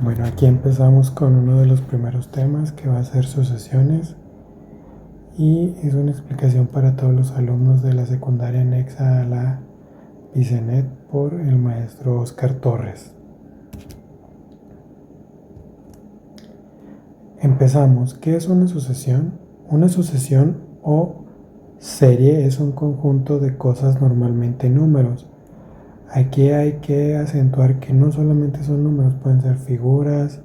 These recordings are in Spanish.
Bueno, aquí empezamos con uno de los primeros temas que va a ser sucesiones y es una explicación para todos los alumnos de la secundaria anexa a la Bicenet por el maestro Oscar Torres. Empezamos. ¿Qué es una sucesión? Una sucesión o serie es un conjunto de cosas, normalmente números. Aquí hay que acentuar que no solamente son números, pueden ser figuras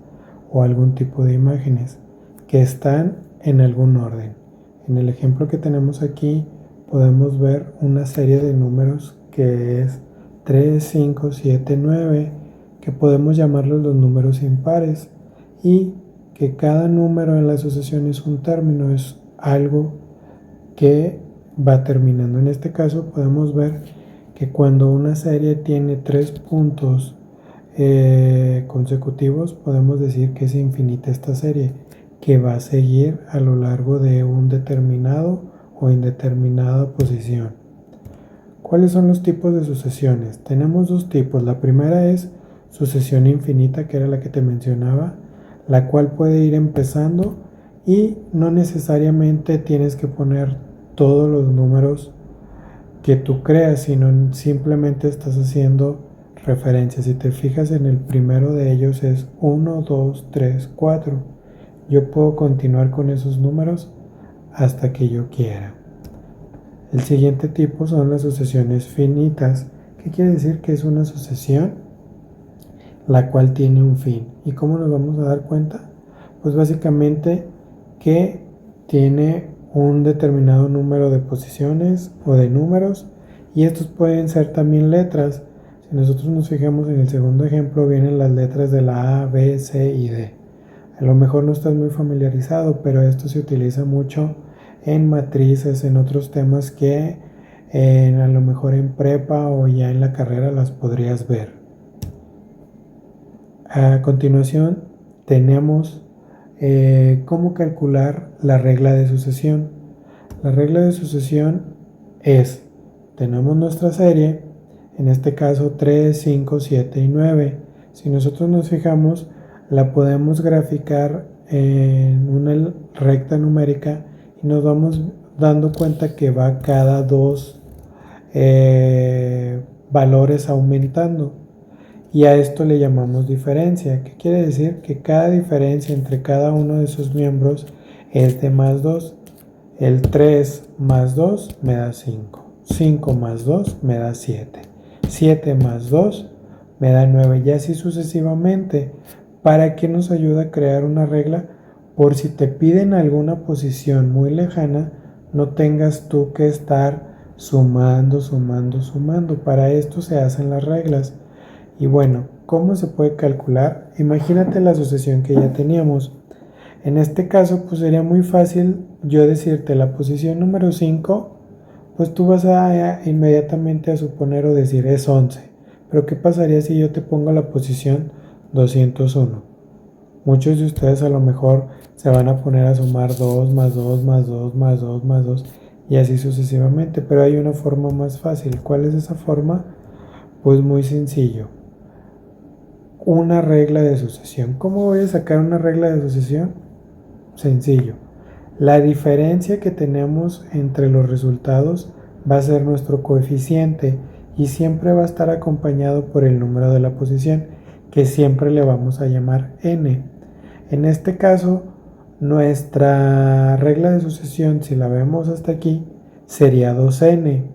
o algún tipo de imágenes que están en algún orden. En el ejemplo que tenemos aquí podemos ver una serie de números que es 3, 5, 7, 9, que podemos llamarlos los números impares, y que cada número en la sucesión es un término, es algo que va terminando. En este caso podemos ver que cuando una serie tiene 3 puntos consecutivos, podemos decir que es infinita esta serie, que va a seguir a lo largo de un determinado o indeterminada posición. ¿Cuáles son los tipos de sucesiones? Tenemos dos tipos. La primera es sucesión infinita, que era la que te mencionaba, la cual puede ir empezando y no necesariamente tienes que poner todos los números que tú creas, sino simplemente estás haciendo referencia. Si te fijas, en el primero de ellos es 1, 2, 3, 4. Yo puedo continuar con esos números hasta que yo quiera. El siguiente tipo son las sucesiones finitas. ¿Qué quiere decir? Que es una sucesión la cual tiene un fin. ¿Y cómo nos vamos a dar cuenta? Pues básicamente que tiene un determinado número de posiciones o de números, y estos pueden ser también letras. Si nosotros nos fijamos en el segundo ejemplo, vienen las letras de la A, B, C y D. A lo mejor no estás muy familiarizado, pero esto se utiliza mucho en matrices, en otros temas que a lo mejor en prepa o ya en la carrera las podrías ver. A continuación tenemos cómo calcular la regla de sucesión. La regla de sucesión es, tenemos nuestra serie, en este caso 3, 5, 7 y 9. Si nosotros nos fijamos, la podemos graficar en una recta numérica y nos vamos dando cuenta que va cada dos valores aumentando, y a esto le llamamos diferencia. ¿Qué quiere decir? Que cada diferencia entre cada uno de sus miembros es de más 2. El 3 más 2 me da 5. 5 más 2 me da 7. 7 más 2 me da 9. Y así sucesivamente. ¿Para qué nos ayuda a crear una regla? Por si te piden alguna posición muy lejana, no tengas tú que estar sumando. Para esto se hacen las reglas. Y bueno, ¿cómo se puede calcular? Imagínate la sucesión que ya teníamos. En este caso, pues sería muy fácil yo decirte la posición número 5, pues tú vas a inmediatamente a suponer o decir es 11. Pero ¿qué pasaría si yo te pongo la posición 201? Muchos de ustedes a lo mejor se van a poner a sumar 2 más 2 más 2 más 2 más 2 y así sucesivamente. Pero hay una forma más fácil. ¿Cuál es esa forma? Pues muy sencillo. Una regla de sucesión. ¿Cómo voy a sacar una regla de sucesión? Sencillo. La diferencia que tenemos entre los resultados va a ser nuestro coeficiente y siempre va a estar acompañado por el número de la posición, que siempre le vamos a llamar n. En este caso, nuestra regla de sucesión, si la vemos hasta aquí, sería 2n,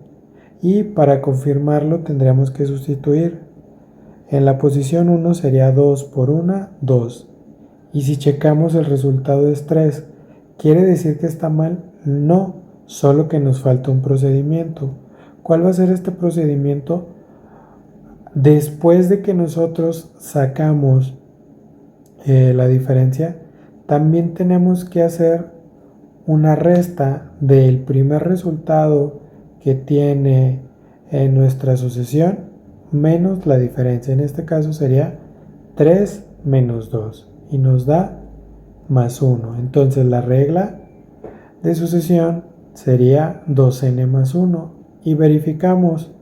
y para confirmarlo tendríamos que sustituir. En la posición 1 sería 2 por 1, 2. Y si checamos, el resultado es 3. ¿Quiere decir que está mal? No, solo que nos falta un procedimiento. ¿Cuál va a ser este procedimiento? Después de que nosotros sacamos la diferencia, también tenemos que hacer una resta del primer resultado que tiene nuestra sucesión menos la diferencia. En este caso sería 3 menos 2 y nos da más 1. Entonces la regla de sucesión sería 2n más 1 y verificamos.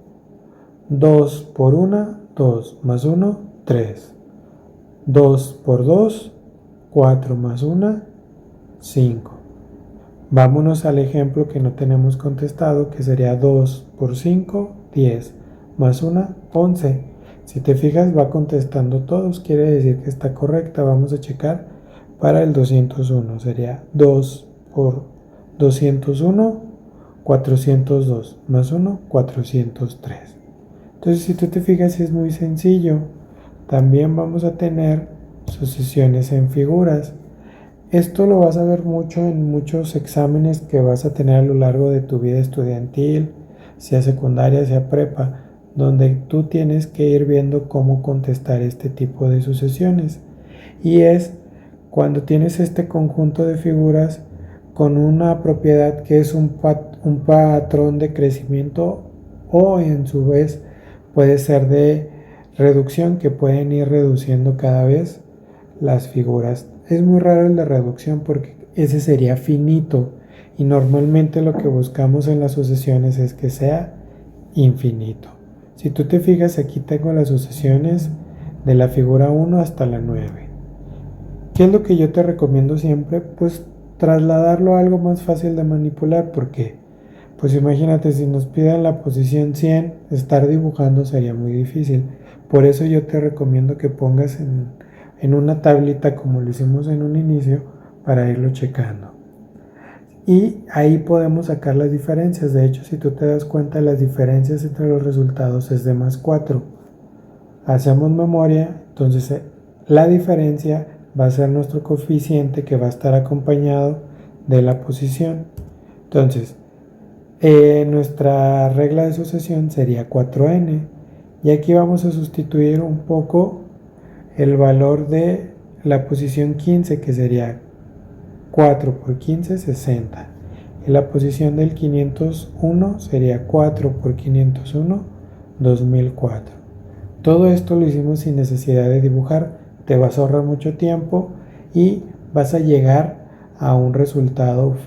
2 por 1, 2 más 1, 3. 2 por 2, 4 más 1, 5. Vámonos al ejemplo que no tenemos contestado, que sería 2 por 5, 10, más 1, 11. Si te fijas, va contestando todos, quiere decir que está correcta. Vamos a checar para el 201. Sería 2 por 201, 402, más 1, 403. Entonces, si tú te fijas, es muy sencillo. También vamos a tener sucesiones en figuras. Esto lo vas a ver mucho en muchos exámenes que vas a tener a lo largo de tu vida estudiantil, sea secundaria, sea prepa, donde tú tienes que ir viendo cómo contestar este tipo de sucesiones. Y es cuando tienes este conjunto de figuras con una propiedad que es un patrón de crecimiento o en su vez puede ser de reducción, que pueden ir reduciendo cada vez las figuras. Es muy raro el de reducción porque ese sería finito y normalmente lo que buscamos en las sucesiones es que sea infinito. Si tú te fijas, aquí tengo las sucesiones de la figura 1 hasta la 9. ¿Qué es lo que yo te recomiendo siempre? Pues trasladarlo a algo más fácil de manipular, porque pues imagínate, si nos piden la posición 100, estar dibujando sería muy difícil. Por eso yo te recomiendo que pongas en una tablita como lo hicimos en un inicio para irlo checando. Y ahí podemos sacar las diferencias. De hecho, si tú te das cuenta, las diferencias entre los resultados es de más 4. Hacemos memoria, entonces la diferencia va a ser nuestro coeficiente que va a estar acompañado de la posición. Entonces, nuestra regla de sucesión sería 4n. Y aquí vamos a sustituir un poco el valor de la posición 15, que sería 4 por 15, 60. Y la posición del 501 sería 4 por 501, 2004. Todo esto lo hicimos sin necesidad de dibujar. Te vas a ahorrar mucho tiempo y vas a llegar a un resultado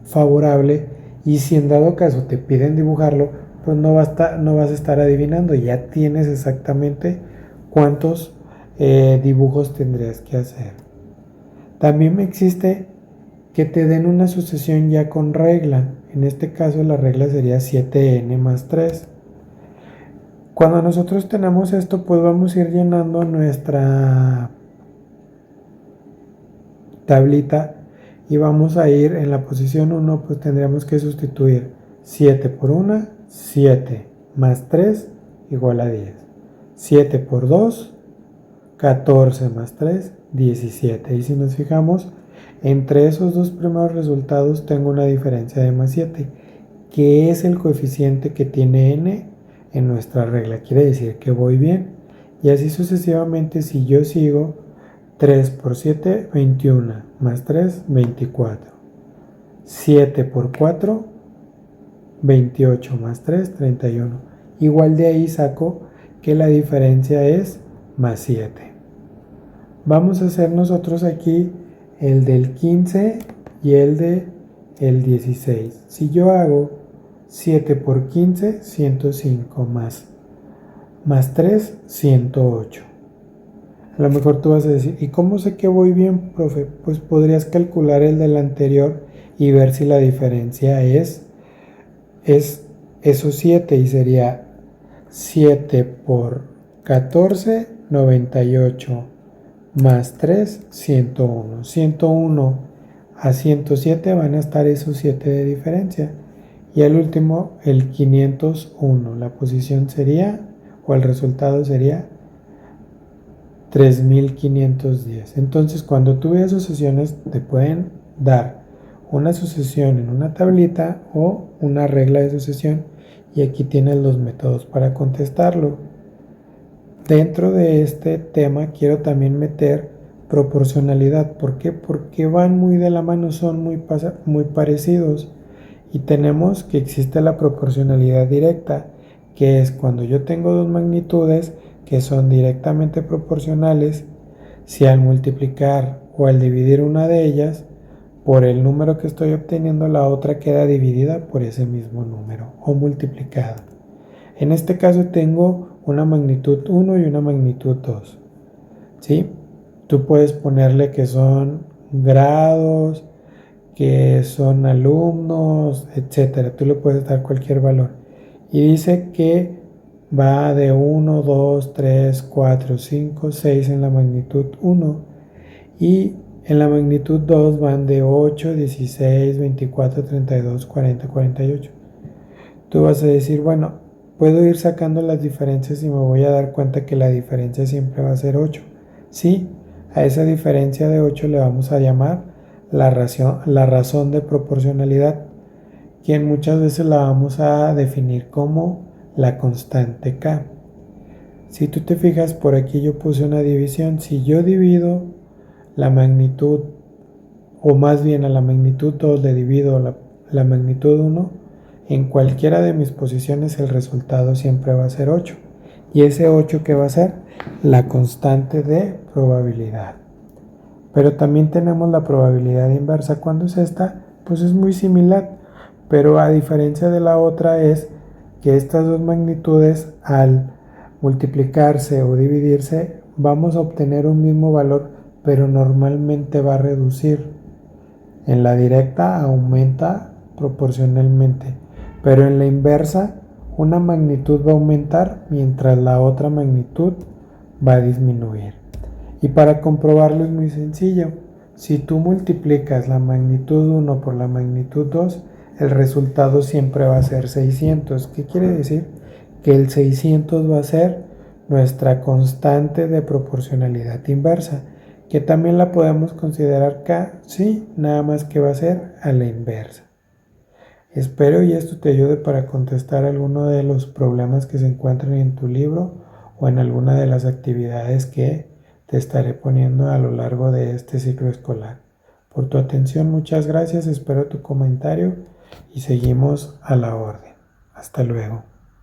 favorable. Y si en dado caso te piden dibujarlo, pues no vas a estar adivinando. Ya tienes exactamente cuántos dibujos tendrías que hacer. También existe que te den una sucesión ya con regla. En este caso la regla sería 7n más 3. Cuando nosotros tenemos esto, pues vamos a ir llenando nuestra tablita y vamos a ir en la posición 1, pues tendríamos que sustituir 7 por 1, 7 más 3 igual a 10. 7 por 2, 14 más 3, 17. Y si nos fijamos, entre esos dos primeros resultados tengo una diferencia de más 7, que es el coeficiente que tiene n en nuestra regla. Quiere decir que voy bien. Y así sucesivamente, si yo sigo, 3 por 7, 21, más 3, 24. 7 por 4, 28, más 3, 31. Igual de ahí saco que la diferencia es más 7. Vamos a hacer nosotros aquí el del 15 y el del 16. Si yo hago 7 por 15, 105, más 3, 108. A lo mejor tú vas a decir, ¿y cómo sé que voy bien, profe? Pues podrías calcular el del anterior y ver si la diferencia es esos 7, y sería 7 por 14, 98, más 3, 101. 101 a 107 van a estar esos 7 de diferencia. Y al último, el 501. La posición sería, o el resultado sería 3510. Entonces, cuando tú veas sucesiones, te pueden dar una sucesión en una tablita o una regla de sucesión, y aquí tienes los métodos para contestarlo. Dentro de este tema quiero también meter proporcionalidad. ¿Por qué? Porque van muy de la mano, son muy parecidos. Y tenemos que existe la proporcionalidad directa, que es cuando yo tengo dos magnitudes que son directamente proporcionales, si al multiplicar o al dividir una de ellas por el número que estoy obteniendo, la otra queda dividida por ese mismo número o multiplicada. En este caso tengo una magnitud 1 y una magnitud 2, ¿sí? Tú puedes ponerle que son grados, que son alumnos, etcétera. Tú le puedes dar cualquier valor. Y dice que va de 1, 2, 3, 4, 5, 6 en la magnitud 1 y en la magnitud 2 van de 8, 16, 24, 32, 40, 48. Tú vas a decir, bueno, puedo ir sacando las diferencias y me voy a dar cuenta que la diferencia siempre va a ser 8. Sí, a esa diferencia de 8 le vamos a llamar la razón de proporcionalidad, que muchas veces la vamos a definir como la constante K. Si tú te fijas, por aquí yo puse una división. Si yo divido la magnitud, o más bien a la magnitud 2 le divido la magnitud 1, en cualquiera de mis posiciones el resultado siempre va a ser 8. ¿Y ese 8 qué va a ser? La constante de probabilidad. Pero también tenemos la probabilidad inversa. ¿Cuándo es esta? Pues es muy similar, pero a diferencia de la otra es que estas dos magnitudes al multiplicarse o dividirse vamos a obtener un mismo valor, pero normalmente va a reducir. En la directa aumenta proporcionalmente, pero en la inversa una magnitud va a aumentar mientras la otra magnitud va a disminuir. Y para comprobarlo es muy sencillo. Si tú multiplicas la magnitud 1 por la magnitud 2, el resultado siempre va a ser 600. ¿Qué quiere decir? Que el 600 va a ser nuestra constante de proporcionalidad inversa, que también la podemos considerar K, sí, nada más que va a ser a la inversa. Espero y esto te ayude para contestar alguno de los problemas que se encuentran en tu libro o en alguna de las actividades que te estaré poniendo a lo largo de este ciclo escolar. Por tu atención, muchas gracias, espero tu comentario y seguimos a la orden. Hasta luego.